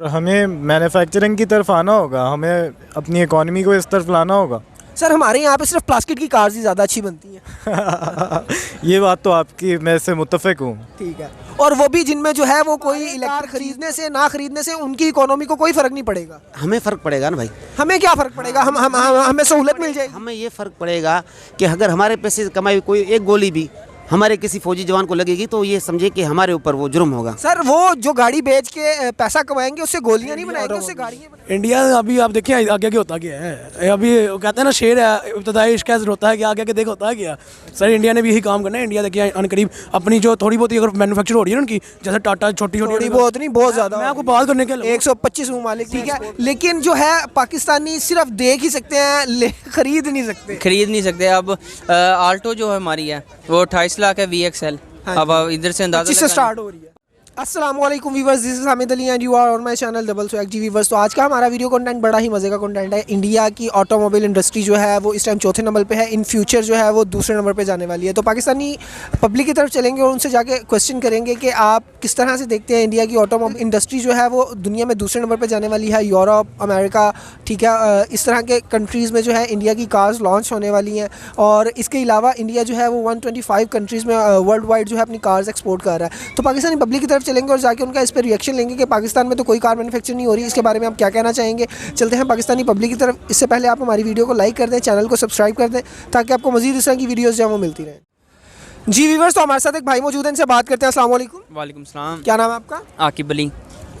और हमें मैन्युफैक्चरिंग की तरफ आना होगा, हमें अपनी इकॉनमी को इस तरफ लाना होगा। सर हमारे यहाँ पे सिर्फ प्लास्टिक की कार्स ही ज़्यादा अच्छी बनती हैं। ये बात तो आपकी मैं इससे मुत्तफिक हूँ। ठीक है, और वो भी जिनमें जो है वो कोई इलेक्ट्रिक खरीदने से ना खरीदने से उनकी इकोनॉमी को कोई फ़र्क नहीं पड़ेगा। हमें फ़र्क पड़ेगा ना भाई। हमें क्या फ़र्क पड़ेगा? हमें सहूलत मिल जाएगी। हमें ये फ़र्क पड़ेगा कि अगर हमारे पैसे से कमाई कोई एक गोली भी हमारे किसी फौजी जवान को लगेगी तो ये समझे कि हमारे ऊपर वो जुर्म होगा। सर वो जो गाड़ी बेच के पैसा कमाएंगे उससे गोलियां नहीं बनाएंगे, उससे गाड़ियां बनाएंगे। इंडिया अभी आप देखिए आगे आगे होता क्या है। अभी कहते हैं ना शेर है इब्तदाई इश्क होता है कि आगे आगे देखो होता है क्या। सर इंडिया ने भी यही काम करना है। इंडिया देखिए अनकरीब अपनी जो थोड़ी बहुत अगर मैन्युफैक्चर हो रही है ना उनकी, जैसे टाटा छोटी छोटी बहुत नहीं, बहुत ज़्यादा। मैं आपको बात करने के 125 ममालिक, ठीक है, लेकिन जो है पाकिस्तानी सिर्फ देख ही सकते हैं, खरीद नहीं सकते। अब आल्टो जो हमारी है वो 28 लाख है VXL। अब इधर से अंदाजा से स्टार्ट हो रही है। अस्सलामुअलैकुम viewers, this is Hamid Ali and you are on my channel double swag ji viewers. तो आज का हमारा वीडियो कंटेंट बड़ा ही मज़े का कंटेंट है। इंडिया की ऑटोमोबाइल इंडस्ट्री जो है वो इस टाइम चौथे नंबर पे है, इन फ्यूचर जो है वो दूसरे नंबर पे जाने वाली है। तो पाकिस्तानी पब्लिक की तरफ चलेंगे और उनसे जाके क्वेश्चन करेंगे कि आप किस तरह से देखते हैं इंडिया की ऑटोमोबाइल इंडस्ट्री जो है वो दुनिया में दूसरे नंबर पर जाने वाली है। यूरोप, अमेरिका, ठीक है, इस तरह के कंट्रीज़ में जो है इंडिया की कार्स लॉन्च होने वाली हैं। और इसके अलावा इंडिया जो है वो 125 कंट्रीज़ में वर्ल्ड वाइड जो है अपनी कार्स एक्सपोर्ट कर रहा है। तो पाकिस्तानी पब्लिक की तरफ चलेंगे और जाके उनका इस पर रिएक्शन लेंगे कि पाकिस्तान में तो कोई कार मैन्युफैक्चर नहीं हो रही, इसके बारे में आप क्या कहना चाहेंगे। चलते हैं पाकिस्तानी पब्लिक की तरफ। इससे पहले आप हमारी वीडियो को लाइक कर दें, चैनल को सब्सक्राइब कर दें ताकि आपको मज़ीद इस तरह की वीडियोज़ जो है वो मिलती रहें। जी व्यूअर्स, तो हमारे साथ एक भाई मौजूद हैं, इनसे बात करते हैं। अस्सलाम वालेकुम। वालेकुम सलाम। क्या नाम है आपका? आकिब अली।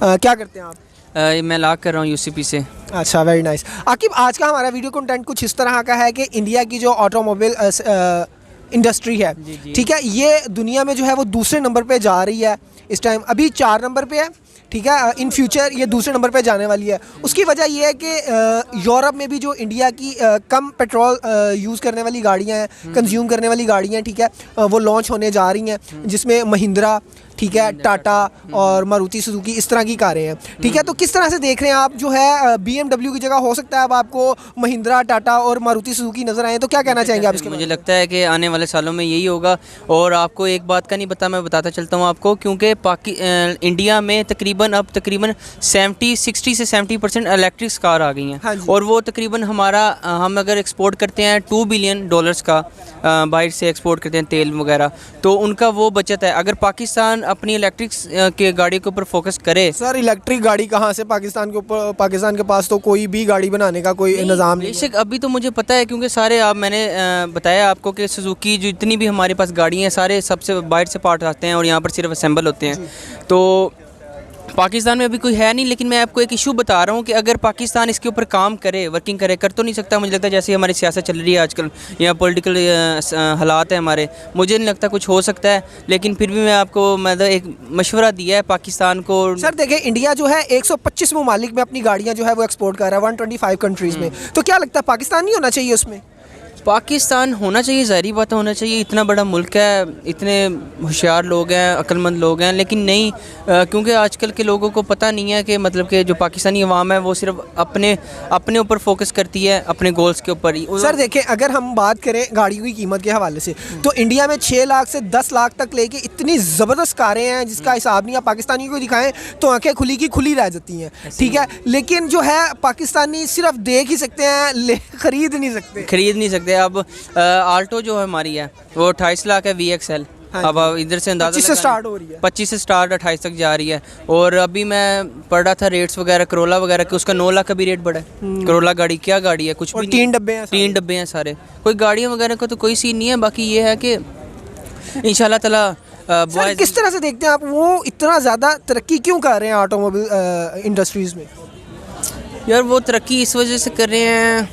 क्या करते हैं आप? मैं लॉक कर रहा हूँ UCP से। अच्छा, वेरी नाइस। आकिब, आज का हमारा वीडियो कंटेंट कुछ इस तरह का है कि इंडिया की जो ऑटोमोबाइल इंडस्ट्री है, ठीक है, ये दुनिया में जो है वो दूसरे नंबर पे जा रही है। इस टाइम अभी 4 नंबर पे है, ठीक है, इन फ्यूचर ये दूसरे नंबर पे जाने वाली है। उसकी वजह ये है कि यूरोप में भी जो इंडिया की कम पेट्रोल यूज़ करने वाली गाड़ियाँ हैं, कंज्यूम करने वाली गाड़ियाँ, ठीक है, वो लॉन्च होने जा रही हैं, जिसमें महिंद्रा, ठीक है, टाटा और मारुति सुजुकी इस तरह की कारें हैं, ठीक है। तो किस तरह से देख रहे हैं आप जो है BMW की जगह हो सकता है अब आपको महिंद्रा, टाटा और मारुति सुजुकी नज़र आए, तो क्या कहना चाहेंगे आप इसके? मुझे लगता है कि आने वाले सालों में यही होगा। और आपको एक बात का नहीं पता, मैं बताता चलता हूँ आपको, क्योंकि इंडिया में तकरीबन 60 से 70% इलेक्ट्रिक कार आ गई हैं। और वो तकरीबन हम अगर एक्सपोर्ट करते हैं $2 बिलियन का, बाहर से एक्सपोर्ट करते हैं तेल वगैरह, तो उनका वो बचत है। अगर पाकिस्तान अपनी इलेक्ट्रिक के गाड़ी के ऊपर फोकस करे। सर इलेक्ट्रिक गाड़ी कहाँ से पाकिस्तान के ऊपर? पाकिस्तान के पास तो कोई भी गाड़ी बनाने का कोई निज़ाम नहीं है। अभी तो मुझे पता है, क्योंकि सारे मैंने बताया आपको कि सुजुकी जितनी भी हमारे पास गाड़ी हैं सारे सबसे बाहर से पार्ट आते हैं और यहाँ पर सिर्फ असेंबल होते हैं। तो पाकिस्तान में अभी कोई है नहीं, लेकिन मैं आपको एक इशू बता रहा हूँ कि अगर पाकिस्तान इसके ऊपर काम करे, वर्किंग करे, कर तो नहीं सकता। मुझे लगता है जैसे हमारी सियासत चल रही है आजकल, यहाँ पॉलिटिकल हालात है हमारे, मुझे नहीं लगता कुछ हो सकता है। लेकिन फिर भी मैं आपको मतलब एक मशवरा दिया है पाकिस्तान को। सर देखिए, इंडिया जो है 125 ममालिक में अपनी गाड़ियाँ जो है वो एक्सपोर्ट कर रहा है, 125 कंट्रीज़ में। तो क्या लगता है पाकिस्तान नहीं होना चाहिए उसमें? पाकिस्तान होना चाहिए, ज़ाहिर बात होना चाहिए। इतना बड़ा मुल्क है, इतने होशियार लोग हैं, अक्लमंद लोग हैं, लेकिन नहीं, क्योंकि आजकल के लोगों को पता नहीं है कि मतलब कि जो पाकिस्तानी अवाम है वो सिर्फ अपने ऊपर फोकस करती है, अपने गोल्स के ऊपर ही। सर देखें, अगर हम बात करें गाड़ियों की कीमत के हवाले से, तो इंडिया में 6 लाख से 10 लाख तक लेके इतनी ज़बरदस्त कारें हैं जिसका हिसाब नहीं। आप पाकिस्तानियों को दिखाएं तो आंखें खुली की खुली रह जाती हैं, ठीक है, लेकिन जो है पाकिस्तानी सिर्फ देख ही सकते हैं, खरीद नहीं सकते। अब आल्टो जो हमारी है वो 28 लाख है VXL। अब इधर से अंदाजा 25 से स्टार्ट हो रही है, 25 से स्टार्ट 28 तक जा रही है। और अभी मैं पढ़ रहा था रेट्स वगैरह करोला वगैरह के, उसका 9 लाख का भी रेट बढ़ा है। करोला गाड़ी क्या गाड़ी है, कुछ भी 3 डब्बे हैं, 3 डब्बे हैं सारे। कोई गाड़ियाँ वगैरह का तो कोई सीन नहीं है। बाकी ये है कि इंशाल्लाह ताला सर किस तरह से देखते हैं आप, वो इतना ज़्यादा तरक्की क्यों कर रहे हैं ऑटोमोबाइल इंडस्ट्रीज़ में? यार वो तरक्की इस वजह से कर रहे हैं,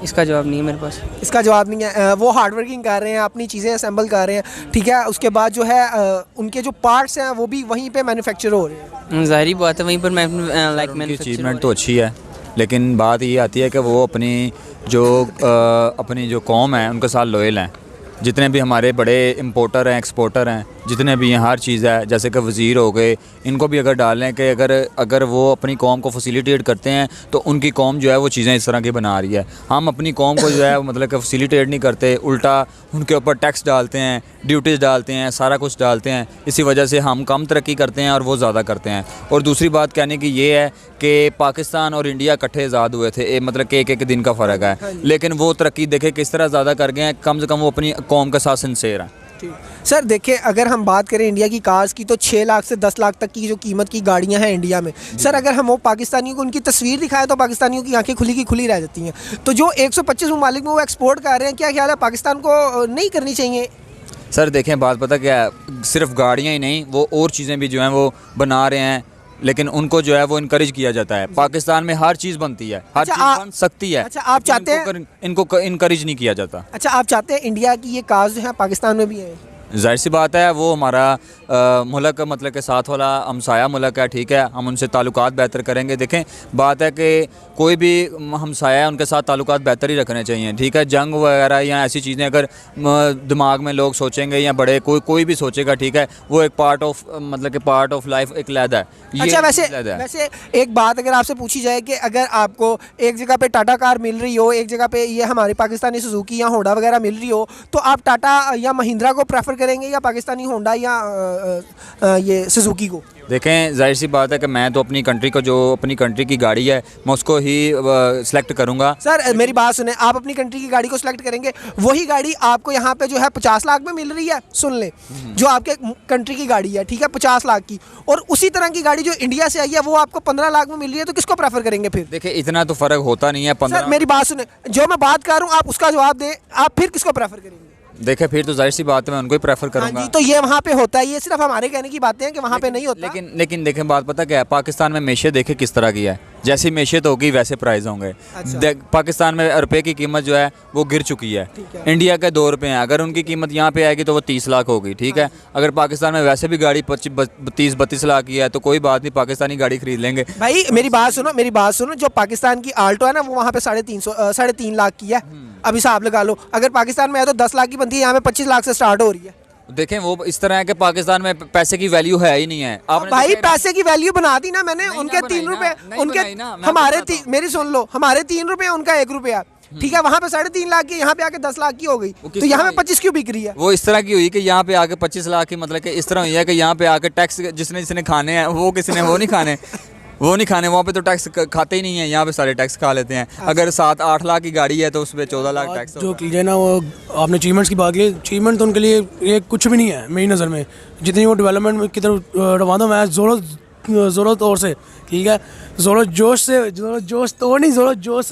इसका जवाब नहीं है मेरे पास। इसका जवाब नहीं है। वो हार्ड वर्किंग कर रहे हैं, अपनी चीज़ें असेंबल कर रहे हैं, ठीक है, उसके बाद जो है उनके जो पार्ट्स हैं वो भी वहीं पे मैन्युफैक्चर हो रहे हैं। ज़ाहिर बात है, वहीं पर मैन्युफैक्चर अचीवमेंट तो अच्छी है, लेकिन बात ये आती है कि वो अपनी जो कौम है उनके साथ लॉयल हैं। जितने भी हमारे बड़े इंपोर्टर हैं, एक्सपोर्टर हैं, जितने भी हैं, हर चीज़ है, जैसे कि वज़ीर हो गए, इनको भी अगर डालें कि अगर वो अपनी कौम को फैसिलिटेट करते हैं तो उनकी कौम जो है वो चीज़ें इस तरह की बना रही है। हम अपनी कौम को जो है मतलब कि फैसिलिटेट नहीं करते, उल्टा उनके ऊपर टैक्स डालते हैं, ड्यूटीज़ डालते हैं, सारा कुछ डालते हैं। इसी वजह से हम कम तरक्की करते हैं और वो ज़्यादा करते हैं। और दूसरी बात कहने की ये है कि पाकिस्तान और इंडिया इकट्ठे आज़ाद हुए थे, मतलब कि एक दिन का फ़र्क है, लेकिन वो तरक्की देखे किस तरह ज़्यादा कर गए हैं। कम से कम वो अपनी कौम के साथ सिंसेर हैं। सर देखिए, अगर हम बात करें इंडिया की कार्स की तो 6 लाख से 10 लाख तक की जो कीमत की गाड़ियां हैं इंडिया में, सर अगर हम वो पाकिस्तानियों को उनकी तस्वीर दिखाएं तो पाकिस्तानियों की आंखें खुली की खुली रह जाती हैं। तो जो 125 ममालिक में वो एक्सपोर्ट कर रहे हैं, क्या ख्याल है पाकिस्तान को नहीं करनी चाहिए? सर देखें, बात पता क्या है, सिर्फ गाड़ियाँ ही नहीं, वो और चीज़ें भी जो हैं वो बना रहे हैं, लेकिन उनको जो है वो इनकरेज किया जाता है। पाकिस्तान में हर चीज़ बनती है, हर चीज़ बन सकती है। अच्छा, आप चाहते हैं इनको इनकरेज नहीं किया जाता। अच्छा, आप चाहते हैं इंडिया की ये कार्स जो है पाकिस्तान में भी है? जाहिर सी बात है, वो हमारा मुल्क मतलब के साथ वाला हमसाया मुल्क है, ठीक है, हम उनसे ताल्लुकात बेहतर करेंगे। देखें, बात है कि कोई भी हमसाया है उनके साथ ताल्लुकात बेहतर ही रखने चाहिए, ठीक है। जंग वगैरह या ऐसी चीज़ें अगर दिमाग में लोग सोचेंगे या बड़े कोई भी सोचेगा, ठीक है, वो एक पार्ट ऑफ लाइफ एक लैद है। अच्छा, वैसे एक बात अगर आपसे पूछी जाए कि अगर आपको एक जगह पे टाटा कार मिल रही हो, एक जगह पे ये हमारी पाकिस्तानी सुजुकी या होंडा वगैरह मिल रही हो, तो आप टाटा या महिंद्रा को प्रेफर करेंगे या पाकिस्तानी होंडा या ये सुजुकी को? देखें, जाहिर सी बात है कि मैं तो अपनी कंट्री को, जो अपनी कंट्री की गाड़ी है, मैं उसको ही सिलेक्ट करूंगा। सर मेरी बात सुने, आप अपनी कंट्री की गाड़ी को सिलेक्ट करेंगे, वही गाड़ी आपको यहाँ पे जो है 50 लाख में मिल रही है, सुन ले, जो आपके कंट्री की गाड़ी है, ठीक है, 50 लाख की, और उसी तरह की गाड़ी जो इंडिया से आई है वो आपको 15 लाख में मिल रही है, तो किसको प्रेफर करेंगे फिर? देखिए, इतना तो फ़र्क होता नहीं है। 15 सर मेरी बात सुने, जो मैं बात कर रहा हूँ आप उसका जवाब दें, आप फिर किसको प्रेफर करेंगे? देखे, फिर तो जाहिर सी बात है मैं उनको ही प्रेफर करूंगा। हाँ जी, तो ये वहाँ पे होता है, ये सिर्फ हमारे कहने की बातें हैं कि वहाँ पे नहीं होता। लेकिन देखें, बात पता क्या है, पाकिस्तान में मेशे देखे किस तरह की है, जैसी मेशत होगी वैसे प्राइस होंगे। अच्छा। पाकिस्तान में रुपए की कीमत जो है वो गिर चुकी है, इंडिया के 2 रुपये हैं, अगर उनकी कीमत यहाँ पे आएगी तो वो 30 लाख होगी, ठीक है। अगर पाकिस्तान में वैसे भी गाड़ी 25-32 लाख की है तो कोई बात नहीं, पाकिस्तानी गाड़ी खरीद लेंगे। भाई मेरी बात सुनो, जो पाकिस्तान की आल्टो है ना, वो वहाँ पे 3.5 लाख की है। अब हिसाब लगा लो, अगर पाकिस्तान में है तो 10 लाख की बनती है, यहाँ पे 25 लाख से स्टार्ट हो रही है। देखें, वो इस तरह है कि पाकिस्तान में पैसे की वैल्यू है ही नहीं है। आपने भाई पैसे की वैल्यू बना दी ना मैंने, उनके 3 रुपए, उनके हमारे मेरी सुन लो, हमारे 3 रुपए, उनका 1 रुपया, ठीक है। वहाँ पे 3.5 लाख की, यहाँ पे आके 10 लाख की हो गई, तो यहाँ पे 25 क्यों बिक रही है? वो इस तरह की हुई कि यहाँ पे आके 25 लाख की, मतलब कि इस तरह हुई है कि यहाँ पे आके टैक्स जिसने खाने हैं वो किसने वो नहीं खाने वो नहीं खाने, वहाँ पे तो टैक्स खाते ही नहीं है, यहाँ पे सारे टैक्स खा लेते हैं। अगर 7-8 लाख की गाड़ी है तो उस पर 14 लाख टैक्स जो कीजिए ना, वो आपने अचीवमेंट्स की बात की, अचीवमेंट तो उनके लिए ये कुछ भी नहीं है मेरी नज़र में। जितनी वो डेवलपमेंट की तरफ रवाना मैं ज़ोरों तौर से, ठीक है, ज़ोरों जोश से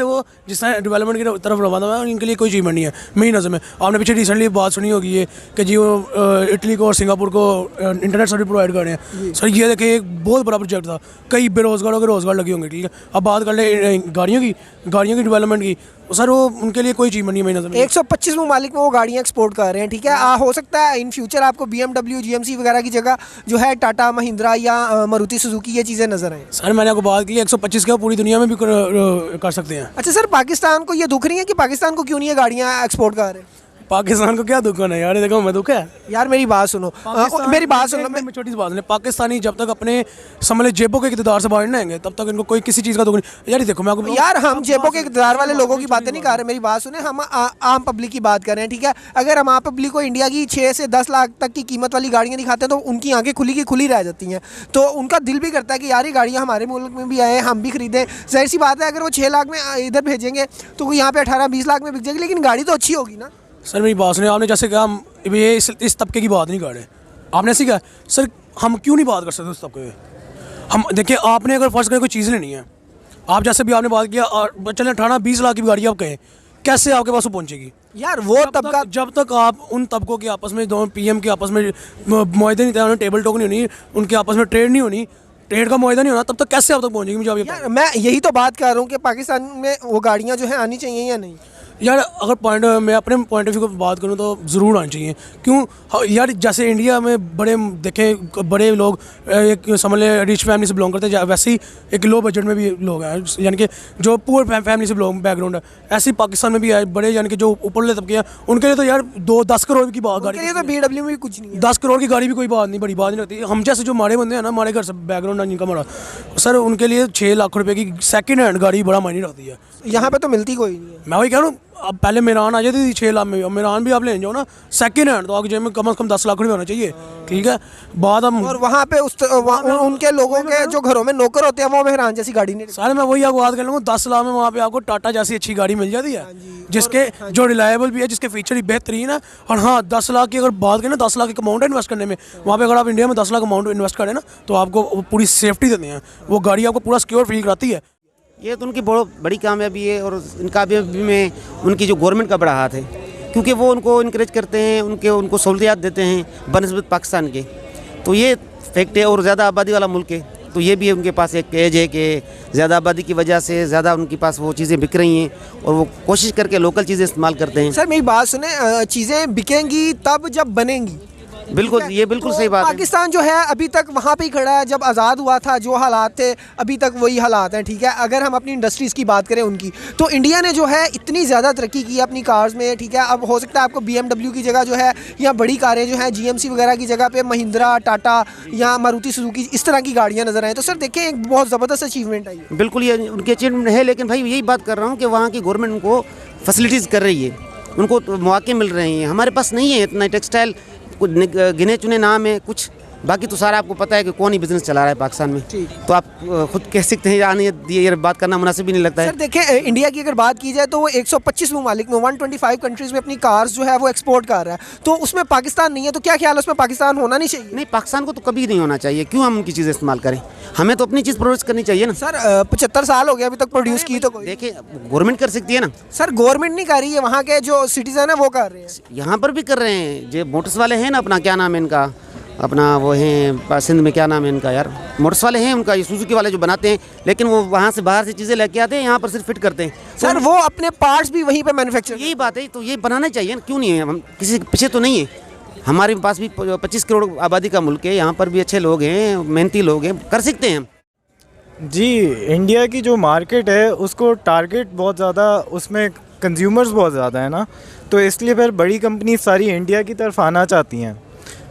वो जिस तरह डेवलपमेंट की तरफ रवाना है, इनके लिए कोई अचीवमेंट नहीं है मेरी नज़र में। आपने पीछे रिसेंटली बात सुनी होगी ये कि जी वो इटली को और सिंगापुर को इंटरनेट सर्विस प्रोवाइड कर रहे हैं। सर ये देखिए, एक बहुत बड़ा प्रोजेक्ट था, कई बेरोज़गारों के रोज़गार लगे होंगे, ठीक है। अब बात कर ले गाड़ियों की डेवलपमेंट की, सर वो उनके लिए कोई अचीवमेंट नहीं है मेरी नज़र में। 125 ममालिक में वो गाड़ियाँ एक्सपोर्ट कर रहे हैं, ठीक है। हो सकता है इन फ्यूचर आपको BMW, GMC वगैरह की जगह जो है टाटा, महिंद्रा या मारुति सुजुकी ये चीज़ें नजर आए। सर मैंने आपको बात की 125 का पूरी दुनिया में भी कर सकते हैं। अच्छा सर, पाकिस्तान को ये दुख रही है कि पाकिस्तान को क्यों नहीं ये गाड़ियाँ एक्सपोर्ट कर रहे हैं? पाकिस्तान को क्या दुख है यार, ये देखो मैं दुख है यार। मेरी बात सुनो, मैं छोटी सी बात नहीं, पाकिस्तानी जब तक अपने समझ जेबों के इक़्तिदार से बाहर नहीं आएंगे तब तक इनको कोई किसी चीज़ का दुख नहीं। यार देखो मैं आपको, यार हम जेबों के इक़्तिदार वाले लोगों की बातें नहीं कर रहे, मेरी बात सुने, हम आम पब्लिक की बात कर रहे हैं, ठीक है। अगर हम आम पब्लिक को इंडिया की 6 से 10 लाख तक की कीमत वाली गाड़ियाँ दिखाते हैं तो उनकी आंखें खुली की खुली रह जाती हैं, तो उनका दिल भी करता है कि यार ये गाड़ियाँ हमारे मुल्क में भी आए, हम भी खरीदें। जाहिर सी बात है, अगर वो 6 लाख में इधर भेजेंगे तो यहाँ पे 18-20 लाख में बिक जाएगी, लेकिन गाड़ी तो अच्छी होगी ना। सर मेरी बात सुनिए, आपने जैसे कहा हम ये इस तबके की बात नहीं कर रहे, आपने ऐसे कहा सर हम क्यों नहीं बात कर सकते उस तबके में। हम देखिए, आपने अगर फर्स्ट करें कोई चीज़ लेनी है, आप जैसे भी आपने बात किया और चले 18-20 लाख की भी गाड़ी आप कहें, कैसे आपके पास वो पहुंचेगी यार? वो तबका, जब तक आप उन तबकों के आपस में, दोनों PM के आपस में मुआहदे नहीं तय, टेबल टॉक नहीं होनी, उनके आपस में ट्रेड नहीं होनी, ट्रेड का मुआहदा नहीं होना, तब तक कैसे आप तक पहुँचेगी? मुझे आप ये यार मैं यही तो बात कर रहा हूँ कि पाकिस्तान में वो गाड़ियाँ जो है आनी चाहिए या नहीं। यार अगर पॉइंट मैं अपने पॉइंट ऑफ व्यू की बात करूँ तो ज़रूर आनी चाहिए। क्यों? यार जैसे इंडिया में बड़े देखें बड़े लोग एक समझ लें रिच फैमिली से बिलोंग करते हैं, वैसे ही एक लो बजट में भी लोग हैं, यानी कि जो पुअर फैमिली से बिलोंग बैकग्राउंड है, ऐसे ही पाकिस्तान में भी है बड़े, यानी कि जो ऊपरले तबके हैं उनके लिए तो यार 2-10 करोड़ की बात गाड़ी, ये तो BW में भी कुछ नहीं है। 10 करोड़ की गाड़ी भी कोई बात नहीं, बड़ी बात नहीं लगती। हम जैसे जो माड़े बंदे हैं ना, हमारे घर से बैकग्राउंड है जिनका हमारा, सर उनके लिए 6 लाख रुपए की सेकंड हैंड गाड़ी बड़ा मायने रखती है। यहाँ पे तो मिलती कोई नहीं है। मैं वही कह रहा हूँ, अब पहले मेरान आ जाती थी 6 लाख में, अब मेरान भी आप ले जाओ ना सेकंड हैंड तो आगे जेब में कम से कम 10 लाख रुपये होना चाहिए, ठीक है। बाद हम और वहाँ पे उनके लोगों के जो घरों में नौकर होते हैं वो मेहरान जैसी गाड़ी नहीं। सारे मैं वही आपको बात कर लूँगा, 10 लाख में वहाँ पे आपको टाटा जैसी अच्छी गाड़ी मिल जाती है, जिसके जो रिलायबल भी है, जिसके फीचर भी बेहतरीन है। और हाँ, 10 लाख की अगर बात करें ना, 10 लाख एक अमाउंट है इन्वेस्ट करने में, वहाँ पे अगर आप इंडिया में 10 लाख अमाउंट इन्वेस्ट करें ना तो आपको पूरी सेफ्टी देते हैं, वो गाड़ी आपको पूरा सिक्योर फील कराती है। ये तो उनकी बहुत बड़ी कामयाबी है और इन कामयाबी में उनकी जो गवर्नमेंट का बड़ा हाथ है, क्योंकि वो उनको इनकरेज करते हैं, उनको सहूलियात देते हैं बनस्बत पाकिस्तान के। तो ये फैक्ट है। और ज़्यादा आबादी वाला मुल्क है तो ये भी उनके पास एक एज है कि ज़्यादा आबादी की वजह से ज़्यादा उनके पास वो चीज़ें बिक रही हैं और वो कोशिश करके लोकल चीज़ें इस्तेमाल करते हैं। सर मेरी बात सुने, चीज़ें बिकेंगी तब जब बनेंगी। बिल्कुल, ये बिल्कुल तो सही बात है। पाकिस्तान जो है अभी तक वहाँ पे ही खड़ा है, जब आज़ाद हुआ था जो हालात थे अभी तक वही हालात हैं, ठीक है। अगर हम अपनी इंडस्ट्रीज़ की बात करें उनकी, तो इंडिया ने जो है इतनी ज़्यादा तरक्की की है अपनी कार्स में, ठीक है। अब हो सकता है आपको BMW की जगह जो है या बड़ी कारें जो है GMC वगैरह की जगह पे महिंद्रा, टाटा या मारुति सुजुकी इस तरह की गाड़ियाँ नज़र आएँ। तो सर देखें एक बहुत ज़बरदस्त अचीवमेंट है। बिल्कुल ये उनकी अचीवमेंट है, लेकिन भाई यही बात कर रहा हूँ कि वहाँ की गवर्नमेंट उनको फैसिलिटीज़ कर रही है, उनको मौके मिल रहे हैं। हमारे पास नहीं है इतना टेक्सटाइल, कुछ गिने चुने नाम है कुछ, बाकी तो सारा आपको पता है कि कौन ही बिजनेस चला रहा है पाकिस्तान में। तो आप खुद कह सकते हैं, ये बात करना मुनासिब भी नहीं लगता है। सर देखें इंडिया की अगर बात की जाए तो वो 125 ममालिक में 125 कंट्रीज़ में अपनी कार्स जो है वो एक्सपोर्ट कर रहा है, तो उसमें पाकिस्तान नहीं है। तो क्या ख्याल है, उसमें पाकिस्तान होना नहीं चाहिए? नहीं, पाकिस्तान को तो कभी नहीं होना चाहिए। क्यों हम उनकी चीज़ें इस्तेमाल करें? हमें तो अपनी चीज़ प्रोड्यूस करनी चाहिए ना। सर 75 साल हो गया अभी तक प्रोड्यूस की तो कोई। देखिए, गवर्नमेंट कर सकती है ना। सर गवर्नमेंट नहीं कर रही है, वहाँ के जो सिटीजन है वो कर रहे हैं। यहाँ पर भी कर रहे हैं, जो मोटर्स वाले हैं ना, अपना क्या नाम है इनका, अपना वो हैं सिंध में, क्या नाम है इनका यार, मोटर्स वाले हैं उनका, ये सुजुकी वाले जो बनाते हैं, लेकिन वो वहाँ से बाहर से चीज़ें लेके आते हैं, यहाँ पर सिर्फ फिट करते हैं। सर वो अपने पार्ट्स भी वहीं पे मैन्युफैक्चर। यही बात है, तो ये बनाना चाहिए ना, क्यों नहीं है? हम किसी के पीछे तो नहीं है। हमारे पास भी 25 करोड़ आबादी का मुल्क है, यहाँ पर भी अच्छे लोग हैं, मेहनती लोग हैं, कर सकते हैं हम। जी, इंडिया की जो मार्केट है उसको टारगेट बहुत ज़्यादा, उसमें कंज्यूमर्स बहुत ज़्यादा है ना, तो इसलिए फिर बड़ी कंपनी सारी इंडिया की तरफ आना चाहती हैं।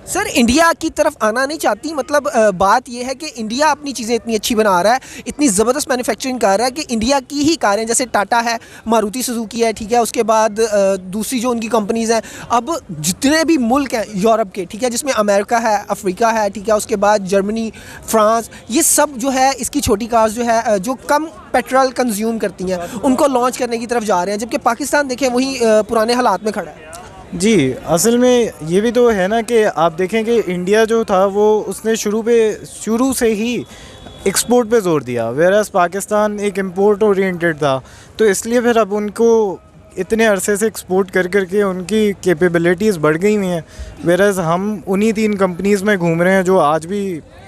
सर इंडिया की तरफ आना नहीं चाहती, मतलब बात यह है कि इंडिया अपनी चीज़ें इतनी अच्छी बना रहा है, इतनी ज़बरदस्त मैन्युफैक्चरिंग कर रहा है कि इंडिया की ही कारें, जैसे टाटा है, मारुति सुजुकी है, ठीक है, उसके बाद दूसरी जो उनकी कंपनीज़ हैं, अब जितने भी मुल्क हैं यूरोप के, ठीक है, जिसमें अमेरिका है, अफ्रीका है, ठीक है, उसके बाद जर्मनी, फ्रांस, ये सब जो है इसकी छोटी कार्स जो है जो कम पेट्रोल कंज्यूम करती हैं उनको लॉन्च करने की तरफ जा रहे हैं, जबकि पाकिस्तान देखें वही पुराने हालात में खड़ा है। जी, असल में ये भी तो है ना कि आप देखें कि इंडिया जो था वो उसने शुरू से ही एक्सपोर्ट पे जोर दिया, वेरास पाकिस्तान एक इंपोर्ट ओरिएंटेड था, तो इसलिए फिर अब उनको इतने अरसे से एक्सपोर्ट कर करके उनकी कैपेबिलिटीज़ बढ़ गई हुई हैं, वेरास हम उन्हीं 3 कंपनीज़ में घूम रहे हैं जो आज भी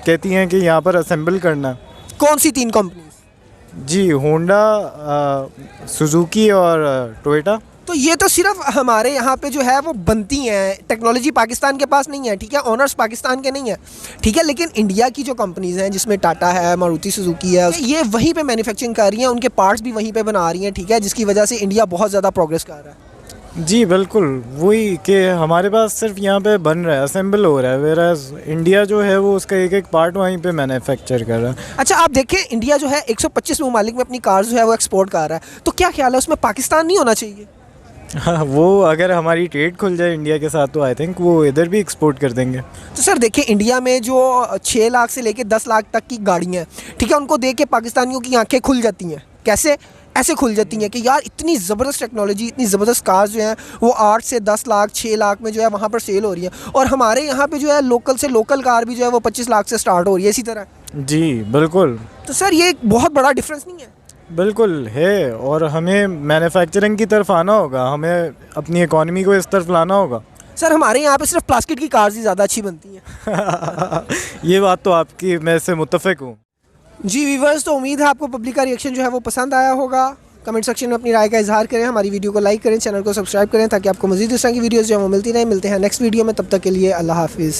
कहती हैं कि यहाँ पर असेंबल करना। कौन सी 3 कंपनीज? जी, होंडा, सुजुकी और टोयोटा। तो ये तो सिर्फ हमारे यहाँ पे जो है वो बनती हैं, टेक्नोलॉजी पाकिस्तान के पास नहीं है, ठीक है, ऑनर्स पाकिस्तान के नहीं है, ठीक है, लेकिन इंडिया की जो कंपनीज़ हैं जिसमें टाटा है, मारुति सुजुकी है, ये वहीं पे मैन्युफैक्चरिंग कर रही हैं, उनके पार्ट्स भी वहीं पे बना रही हैं, ठीक है, जिसकी वजह से इंडिया बहुत ज़्यादा प्रोग्रेस कर रहा है। जी बिल्कुल, वही कि हमारे पास सिर्फ यहाँ पे बन रहा है, असेंबल हो रहा है, वेरास इंडिया जो है वो उसका एक पार्ट वहीं पे मैन्युफैक्चर कर रहा है। अच्छा आप देखें इंडिया जो है 125 ममालिक में अपनी कार्स जो है वो एक्सपोर्ट कर रहा है, तो क्या ख्याल है उसमें पाकिस्तान नहीं होना चाहिए? हाँ, वो अगर हमारी ट्रेड खुल जाए इंडिया के साथ तो आई थिंक वो इधर भी एक्सपोर्ट कर देंगे। तो सर देखिए इंडिया में जो 6 लाख से लेके 10 लाख तक की गाड़ियाँ हैं, ठीक है, उनको देख के पाकिस्तानियों की आंखें खुल जाती हैं। कैसे? ऐसे खुल जाती हैं कि यार इतनी ज़बरदस्त टेक्नोलॉजी, इतनी ज़बरदस्त कार्स जो हैं वो 8 से 10 लाख 6 लाख में जो है वहाँ पर सेल हो रही है, और हमारे यहाँ पे जो है लोकल से लोकल कार भी जो है वो 25 लाख से स्टार्ट हो रही है इसी तरह। जी बिल्कुल। तो सर ये एक बहुत बड़ा डिफरेंस नहीं है? बिल्कुल है, और हमें मैन्युफैक्चरिंग की तरफ आना होगा, हमें अपनी इकॉनमी को इस तरफ लाना होगा। सर हमारे यहाँ पे सिर्फ प्लास्टिक की कार्स ही ज़्यादा अच्छी बनती हैं। ये बात तो आपकी मैं से मुत्तफ़िक हूँ। जी वीवर्स, तो उम्मीद है आपको पब्लिक का रिएक्शन जो है वो पसंद आया होगा। कमेंट सेक्शन में अपनी राय का इजहार करें, हमारी वीडियो को लाइक करें, चैनल को सब्सक्राइब करें ताकि आपको मज़ीद इस तरह की वीडियोज़ जो हैं वो मिलती रहें। मिलते हैं नेक्स्ट वीडियो में, तब तक के लिए अल्लाह हाफिज़।